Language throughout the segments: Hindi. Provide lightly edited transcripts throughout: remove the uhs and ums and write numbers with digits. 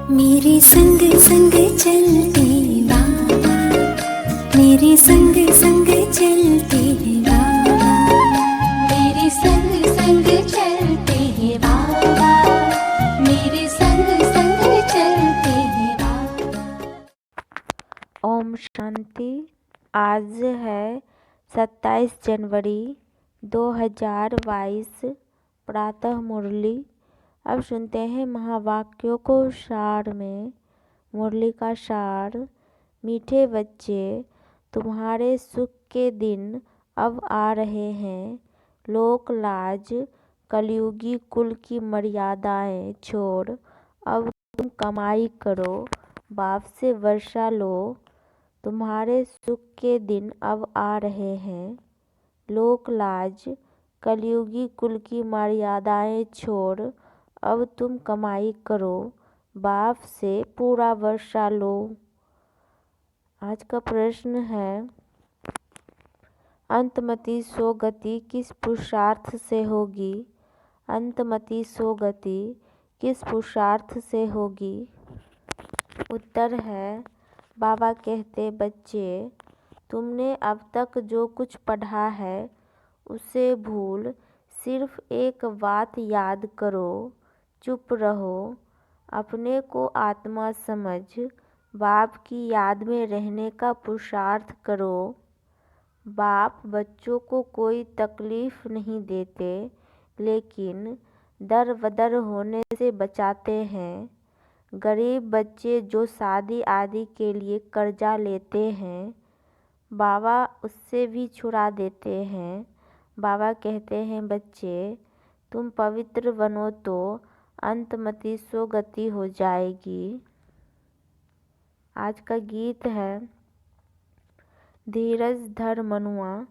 मेरे संग संग चलते बाबा, मेरे संग संग चलते बाबा, मेरे संग संग चलते बाबा, मेरे संग संग चलते बाबा। ओम शांति। आज है 27 जनवरी 2022। प्रातः मुरली। अब सुनते हैं महावाक्यों को सार में। मुरली का सार। मीठे बच्चे, तुम्हारे सुख के दिन अब आ रहे हैं। लोक लाज कलयुगी कुल की मर्यादाएं छोड़ अब तुम कमाई करो, बाप से वर्षा लो। तुम्हारे सुख के दिन अब आ रहे हैं। लोक लाज कलयुगी कुल की मर्यादाएं छोड़ अब तुम कमाई करो, बाप से पूरा वर्षा लो। आज का प्रश्न है, अंतमति सो गति किस पुरुषार्थ से होगी? अंतमति सो गति किस पुरुषार्थ से होगी? उत्तर है, बाबा कहते बच्चे, तुमने अब तक जो कुछ पढ़ा है उसे भूल सिर्फ एक बात याद करो, चुप रहो। अपने को आत्मा समझ बाप की याद में रहने का पुरुषार्थ करो। बाप बच्चों को कोई तकलीफ नहीं देते, लेकिन दर बदर होने से बचाते हैं। गरीब बच्चे जो शादी आदि के लिए कर्जा लेते हैं, बाबा उससे भी छुड़ा देते हैं। बाबा कहते हैं बच्चे, तुम पवित्र बनो तो अंतमति सो गति हो जाएगी। आज का गीत है, धीरज धर मनुआ,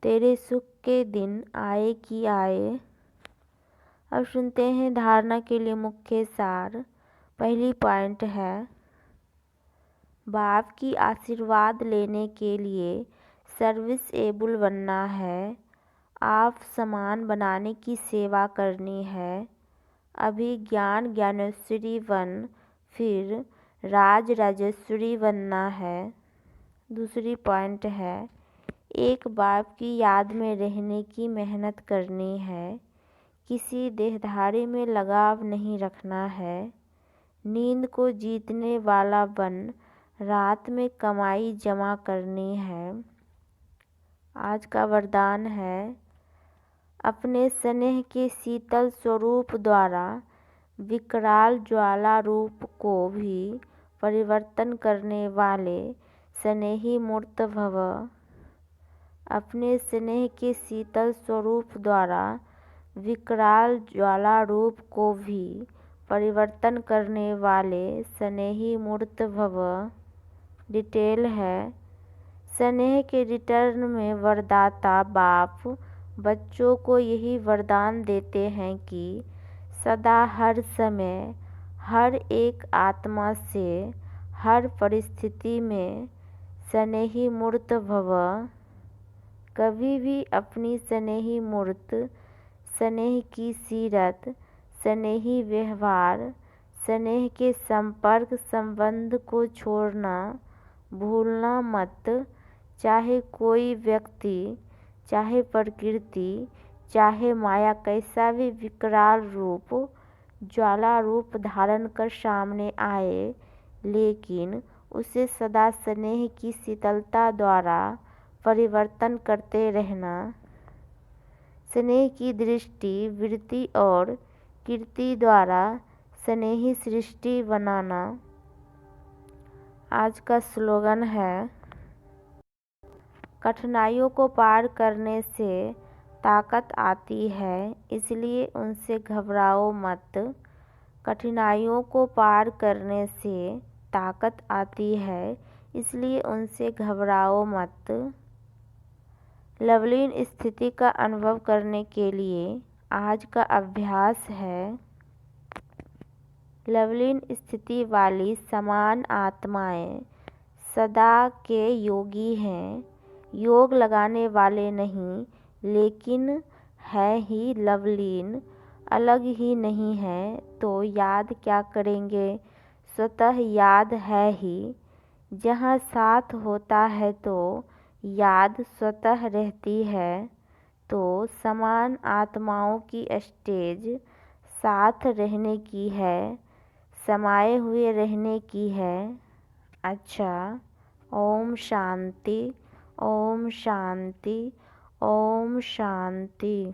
तेरे सुख के दिन आए कि आए। अब सुनते हैं धारणा के लिए मुख्य सार। पहली पॉइंट है, बाप की आशीर्वाद लेने के लिए सर्विस एबल बनना है। आप समान बनाने की सेवा करनी है। अभी ज्ञान ज्ञानेश्वरी बन, फिर राज राजेश्वरी बनना है। दूसरी पॉइंट है, एक बाप की याद में रहने की मेहनत करनी है। किसी देहधारी में लगाव नहीं रखना है। नींद को जीतने वाला बन रात में कमाई जमा करनी है। आज का वरदान है, अपने स्नेह के शीतल स्वरूप द्वारा विकराल ज्वाला रूप को भी परिवर्तन करने वाले स्नेही मूर्त भव। अपने स्नेह के शीतल स्वरूप द्वारा विकराल ज्वाला रूप को भी परिवर्तन करने वाले स्नेही मूर्त भव। डिटेल है, स्नेह के रिटर्न में वरदाता बाप बच्चों को यही वरदान देते हैं कि सदा हर समय हर एक आत्मा से हर परिस्थिति में स्नेही मूर्त भव। कभी भी अपनी स्नेही मूर्त, स्नेह की सीरत, स्नेही व्यवहार, स्नेह के संपर्क संबंध को छोड़ना भूलना मत। चाहे कोई व्यक्ति, चाहे प्रकृति, चाहे माया कैसा भी विकराल रूप, ज्वाला रूप धारण कर सामने आए, लेकिन उसे सदा स्नेह की शीतलता द्वारा परिवर्तन करते रहना। स्नेह की दृष्टि, वृत्ति और कीर्ति द्वारा स्नेही सृष्टि बनाना। आज का स्लोगन है, कठिनाइयों को पार करने से ताकत आती है, इसलिए उनसे घबराओ मत। कठिनाइयों को पार करने से ताकत आती है, इसलिए उनसे घबराओ मत। लवलीन स्थिति का अनुभव करने के लिए आज का अभ्यास है, लवलीन स्थिति वाली समान आत्माएं सदा के योगी हैं। योग लगाने वाले नहीं, लेकिन है ही लवलीन, अलग ही नहीं है, तो याद क्या करेंगे? स्वतः याद है ही। जहाँ साथ होता है तो याद स्वतः रहती है। तो समान आत्माओं की स्टेज साथ रहने की है, समाये हुए रहने की है। अच्छा, ओम शांति, ओम शांति, ओम शांति।